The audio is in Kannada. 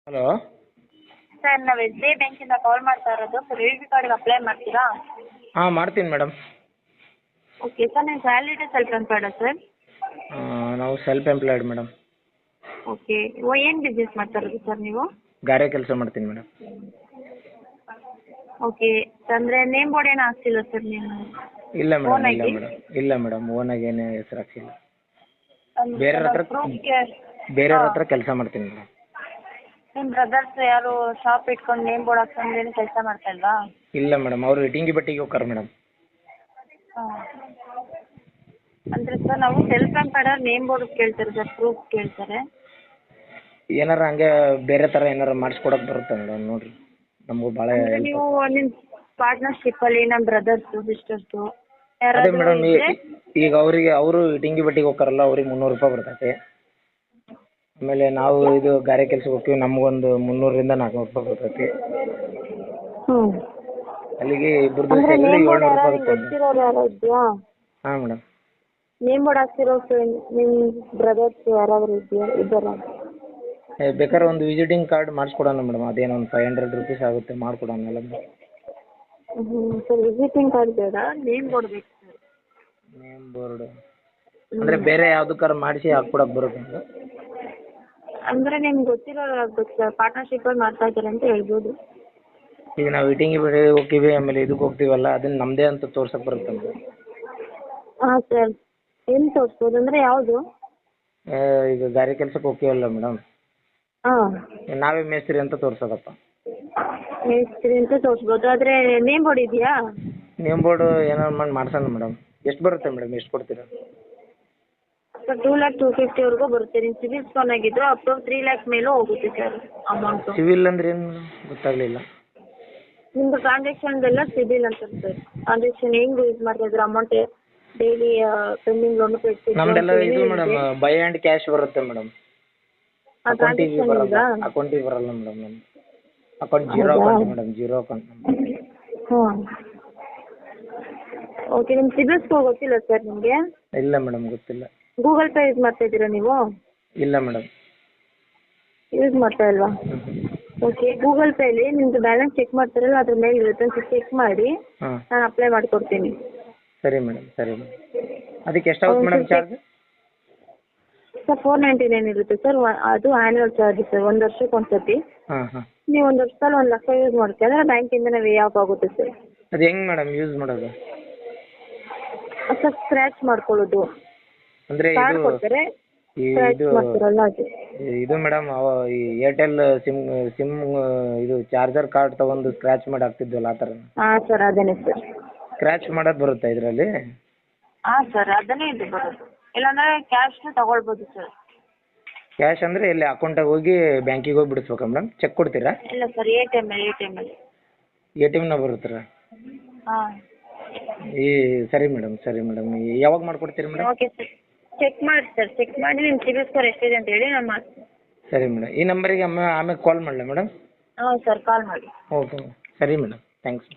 ಹಲೋ. ಸರ್ ನಾವು ಎಸ್ ಬಿ ಐ ಬ್ಯಾಂಕಿಂದ ಕಾಲ್ ಮಾಡ್ತಾ ಇರೋದು. ಕ್ರೆಡಿಟ್ ಕಾರ್ಡ್ಗೆ ಅಪ್ಲೈ ಮಾಡ್ತೀರಾ? ಹಾಂ ಮಾಡ್ತೀನಿ ಮೇಡಮ್. ಓಕೆ ಸರ್, ನೀವು ಸ್ಯಾಲರಿ ಸೆಲ್ಫ್ ಎಂಪ್ಲಾಯ್ಡಾ ಸರ್? ನಾವು ಸೆಲ್ಫ್ ಎಂಪ್ಲಾಯ್ಡ್ ಮೇಡಮ್. ಓಕೆ, ಏನು ಬಿಸ್ನೆಸ್ ಮಾಡ್ತಾ ಇರೋದು ಸರ್ ನೀವು? ಗಾರೆ ಕೆಲಸ ಮಾಡ್ತೀನಿ ಮೇಡಮ್. ಓಕೆ, ಅಂದರೆ ನೇಮ್ ಬೋರ್ಡ್ ಏನು ಹಾಕ್ಸಿಲ್ಲ ಸರ್ ನೀವು? ಇಲ್ಲ ಮೇಡಮ್, ಇಲ್ಲ ಓನಾಗಿ? ಮೇಡಮ್, ಇಲ್ಲ ಮೇಡಮ್, ಓನಾಗಿ ಏನೇ ಹೆಸರು ಹಾಕ್ಸಿಲ್ಲ. ಅಂದ್ರೆ ಬೇರೆಯವ್ರ ಹತ್ರ ಪ್ರೂಫ್ಗೆ ಬೇರೆಯವ್ರ ಹತ್ರ ಕೆಲಸ ಮಾಡ್ತೀನಿ ಮೇಡಮ್. ನಿಮ್ಮ ಬ್ರದರ್ಸ್ ಯಾರು ಶಾಪ್ ಇಟ್ಕೊಂಡು ನೇಮ್ ಬೋರ್ಡ್ ಹಾಕ್ಕೊಂಡು ಏನು ಕೆಲಸ ಮಾಡ್ತಾ ಇಲ್ವಾ? ಇಲ್ಲ ಮೇಡಮ್, ಅವರು ಇಟಿಂಗಿ ಬಟ್ಟಿಗೆ ಹೋಗ್ತಾರೆ ಮೇಡಮ್. ಹಾಂ, ಅಂದರೆ ಸರ್ ನಾವು ಸೆಲ್ಫ್ ಎಂಪ್ಲಾಯ್ಡ್ ನೇಮ್ ಬೋರ್ಡ್ ಕೇಳ್ತಾರೆ ಸರ್, ಪ್ರೂಫ್ ಕೇಳ್ತಾರೆ. ಏನಾರ ಹಂಗೆ ಬೇರೆ ಥರ ಏನಾರ ಮಾಡಿಸ್ಕೊಡಕ್ಕೆ ಬರುತ್ತೆ ಮೇಡಮ್ ನೋಡಿರಿ, ನಮಗೂ ಭಾಳ ಅಂದರೆ ಹೆಲ್ಪ್. ನೀವು ನಿಮ್ಮ ಪಾರ್ಟ್ನರ್ಶಿಪ್ಪಲ್ಲಿ ನಮ್ಮ ಬ್ರದರ್ಸು ಸಿಸ್ಟರ್ಸು ಅದೇ ಯಾರಾದರೂ ಮೇಡಮ್, ಇದ್ದರೆ ಈಗ ಅವರಿಗೆ ಅವರು ಇಟಿಂಗಿ ಬಟ್ಟಿಗೆ ಹೋಗ್ತಾರಲ್ಲ, ಅವ್ರಿಗೆ 300 ರೂಪಾಯಿ ಬರ್ತೈತೆ. ಆಮೇಲೆ ನಾವು ಇದು ಗಾರೆ ಕೆಲ್ಸಕ್ಕೆ ಹೋಗ್ತೀವಿ, ನಮಗೊಂದು 300ರಿಂದ 400 ರೂಪಾಯಿ ಬರ್ತೈತಿ. ಹ್ಞೂ, ಅಲ್ಲಿಗೆ ಇಬ್ಬರದು ಅಂದರೆ ಸೇರಿದ್ರೆ ನೇಮ್ 700 ಬೋರ್ಡ್ ರೂಪಾಯಿ ಯಾರು ಆಗುತ್ತೆ ಮೇಡಮ್. ಗೊತ್ತಿರೋರು ಯಾರು ಇದೆಯಾ? ಹಾಂ ಮೇಡಮ್. ನೇಮ್ ಬೋರ್ಡ್ ಹಾಕ್ಸಿರೋ ನಿಮ್ಮ ಬ್ರದರ್ಸ್ ಯಾರಾದರೂ ಇದ್ದಾರಾ? ಬೇಕಾದ್ರೆ ಒಂದು ವಿಸಿಟಿಂಗ್ ಕಾರ್ಡ್ ಮಾಡಿಸ್ಕೊಡೋಣ ಮೇಡಮ್, ಅದೇನೋ ಒಂದು 500 ರೂಪೀಸ್ ಆಗುತ್ತೆ, ಮಾಡಿಕೊಡೋಣ ಮೇಡಮ್. ಸರ್ ವಿಸಿಟಿಂಗ್ ಕಾರ್ಡ್ ಬೇಡ, ನೇಮ್ ಬೋರ್ಡ್ ಬೇಕು ಸರ್. ನೇಮ್ ಬೋರ್ಡ್ ಅಂದರೆ ಬೇರೆ ಯಾವ್ದಕ್ಕಾರ ಮಾಡಿಸಿ ಹಾಕ್ಕೊಡಕ್ಕೆ ಬರುತ್ತೆ ಮೇಡಮ್? ಅಂದರೆ ನಿಮ್ಗೆ ಗೊತ್ತಿರೋರು ಆಗ್ಬೇಕು ಸರ್, ಪಾರ್ಟ್ನರ್ಶಿಪ್ಪಲ್ಲಿ ಮಾಡ್ತಾ ಇದ್ದಾರೆ ಅಂತ ಹೇಳ್ಬೋದು. ಈಗ ನಾವು ಇಟಿಂಗಿ ಬಡಿ ಹೋಗ್ತೀವಿ, ಆಮೇಲೆ ಇದಕ್ಕೆ ಹೋಗ್ತೀವಲ್ಲ, ಅದನ್ನ ನಮ್ಮದೇ ಅಂತ ತೋರ್ಸಕ್ಕೆ ಬರುತ್ತೆ ಮೇಡಮ್. ಹಾಂ ಸರ್, ಎಲ್ಲಿ ತೋರಿಸ್ಬೋದು ಅಂದರೆ ಯಾವುದು? ಈಗ ಗಾರೆ ಕೆಲ್ಸಕ್ಕೆ ಹೋಗ್ತೀವಲ್ಲ ಮೇಡಮ್, ಹಾಂ, ನಾವೇ ಮೇಸ್ತ್ರಿ ಅಂತ ತೋರ್ಸೋದಪ್ಪ. ಮೇಸ್ತ್ರಿ ಅಂತ ತೋರಿಸ್ಬೋದು, ಆದರೆ ನೇಮ್ ಬೋರ್ಡ್ ಇದೆಯಾ? ನೇಮ್ ಬೋರ್ಡು ಏನಾರು ಮಾಡಿ ಮಾಡ್ಸೋಣ ಮೇಡಮ್. ಎಷ್ಟು ಬರುತ್ತೆ ಮೇಡಮ್, ಎಷ್ಟು ಕೊಡ್ತೀರಾ? ಸರ್ 2,00,250ವರೆಗೂ ಬರುತ್ತೆ. ನಿಮ್ಮ ಸಿಬಿಲ್ ಸ್ಕೋರ್ ಆಗಿದ್ದು ಅಪ್ ಟು 3 ಲ್ಯಾಕ್ ಮೇಲೂ ಹೋಗುತ್ತೆ ಸರ್ ಅಮೌಂಟು. ಸಿವಿಲ್ ಅಂದ್ರೆ ಏನು ಮೇಡಮ್, ಗೊತ್ತಾಗಲಿಲ್ಲ. ನಿಮ್ಮದು ಟ್ರಾನ್ಸಾಕ್ಷನ್ದೆಲ್ಲ ಸಿಬಿಲ್ ಅಂತ ಸರ್. ಟ್ರಾನ್ಸಾಕ್ಷನ್ ಹೆಂಗೆ ಯೂಸ್ ಮಾಡ್ತಾ ಇದ್ರೆ ಅಮೌಂಟ್ ಡೈಲಿ ಪೆಂಡಿಂಗ್ ಲೋನ್ ನಮ್ದೆಲ್ಲ ಇದು ಮೇಡಮ್, ಬೈ ಆ್ಯಂಡ್ ಕ್ಯಾಶ್ ಬರುತ್ತೆ ಮೇಡಮ್. ಆ ಅಕೌಂಟಿಗೆ ಬರಲ್ಲ, ಟ್ರಾನ್ಸಾಕ್ಷನ್ ಅಕೌಂಟಿಗೆ ಬರಲ್ಲ ಮೇಡಮ್. ನಮ್ದು account zero account madam, zero account ನಮ್ಮದು. ಹಾಂ, ಓಕೆ. ನಿಮ್ಮ ಸಿಬಿಲ್ ಸ್ಕೋರ್ ಗೊತ್ತಿಲ್ಲ ಸರ್ ನಿಮಗೆ? ಇಲ್ಲ ಮೇಡಮ್, ಗೊತ್ತಿಲ್ಲ. ಗೂಗಲ್ ಪೇ ಯೂಸ್ ಮಾಡ್ತಾ ಇದ್ದೀರಾ ನೀವು? ಇಲ್ಲ ಮೇಡಮ್. ಯೂಸ್ ಮಾಡ್ತಾ ಇಲ್ವಾ? ಓಕೆ, ಗೂಗಲ್ ಪೇಲಿ ನಿಮ್ಮದು ಬ್ಯಾಲೆನ್ಸ್ ಚೆಕ್ ಮಾಡ್ತಾರಲ್ಲ, ಅದ್ರ ಮೇಲೆ ಇರುತ್ತೆ, ಒಂದು ಚೆಕ್ ಮಾಡಿ ಹಾಂ, ನಾನು ಅಪ್ಲೈ ಮಾಡಿಕೊಡ್ತೀನಿ. ಸರಿ ಮೇಡಮ್, ಸರಿ ಮೇಡಮ್. ಅದಕ್ಕೆ ಎಷ್ಟಾಗುತ್ತೆ ಮೇಡಮ್ ಚಾರ್ಜ್? ಸರ್ 499 ಇರುತ್ತೆ ಸರ್, ಅದು ಆ್ಯನ್ಯುವಲ್ ಚಾರ್ಜ್ ಸರ್, 1 ವರ್ಷಕ್ಕೆ ಒಂದು ಸತಿ. ಹಾಂ ಹಾಂ. ನೀವು 1 ವರ್ಷದಲ್ಲಿ 1 ಲಕ್ಷ ಯೂಸ್ ಮಾಡ್ತೀರಾ ಬ್ಯಾಂಕಿಂದನೇ ವೇ ಆಫ್ ಆಗುತ್ತೆ ಸರ್. ಅದು ಹೆಂಗೆ ಮೇಡಮ್ ಯೂಸ್ ಮಾಡೋದು? ಸರ್ ಸ್ಕ್ರ್ಯಾಚ್ ಮಾಡ್ಕೊಳ್ಳೋದು, ಅಂದರೆ ಕಾರ್ಡ್ ಇದು ಕೊಡ್ತಾರೆ, ಸ್ಕ್ರ್ಯಾಚ್ ಇದು ಮಾಡ್ತಾರಲ್ಲ ಅದು. ಇದು ಮೇಡಮ್, ಈ ಏರ್ಟೆಲ್ ಸಿಮ್ ಇದು ಚಾರ್ಜರ್ ಕಾರ್ಡ್ ತೊಗೊಂಡು ಸ್ಕ್ರ್ಯಾಚ್ ಮಾಡಿ ಹಾಕ್ತಿದ್ವಲ್ಲ, ಆ ಥರ ಹಾಂ ಸರ್, ಅದೇನೇ ಸರ್. ಸ್ಕ್ರ್ಯಾಚ್ ಮಾಡೋದು ಬರುತ್ತಾ ಇದರಲ್ಲಿ? ಹಾಂ ಸರ್, ಅದನ್ನೇ ಇದು ಬರೋದು. ಇಲ್ಲಾಂದರೆ ಕ್ಯಾಶ್ನು ತಗೊಳ್ಬೋದು ಸರ್. ಕ್ಯಾಶ್ ಅಂದರೆ ಇಲ್ಲಿ ಅಕೌಂಟಾಗ ಹೋಗಿ ಬ್ಯಾಂಕಿಗೆ ಹೋಗಿ ಬಿಡಿಸ್ಬೇಕಾ ಮೇಡಮ್? ಚೆಕ್ ಕೊಡ್ತೀರಾ? ಇಲ್ಲ ಸರ್, ಎ ಟಿ ಎಮ್ಮಲ್ಲಿ. ಎ ಟಿ ಎಮ್ನಾಗ ಬರುತ್ತಾ? ಹಾಂ, ಸರಿ ಮೇಡಮ್, ಸರಿ ಮೇಡಮ್. ಯಾವಾಗ ಮಾಡಿಕೊಡ್ತೀರಿ ಮೇಡಮ್? ಓಕೆ ಸರ್, ಚೆಕ್ ಮಾಡಿ ಸರ್, ಚೆಕ್ ಮಾಡಿ ನಿಮ್ಮ ಸಿಬಿಲ್ ಸ್ಕೋರ್ ಎಷ್ಟಿದೆ ಅಂತ ಹೇಳಿ ನಾನು ಮಾಡ್ತೀನಿ. ಸರಿ ಮೇಡಮ್, ಈ ನಂಬರಿಗೆ ಆಮೇಲೆ ಕಾಲ್ ಮಾಡಲಾ ಮೇಡಮ್? ಹಾಂ ಸರ್, ಕಾಲ್ ಮಾಡಿ. ಓಕೆ ಮೇಡಮ್, ಸರಿ ಮೇಡಮ್, ಥ್ಯಾಂಕ್ಸ್.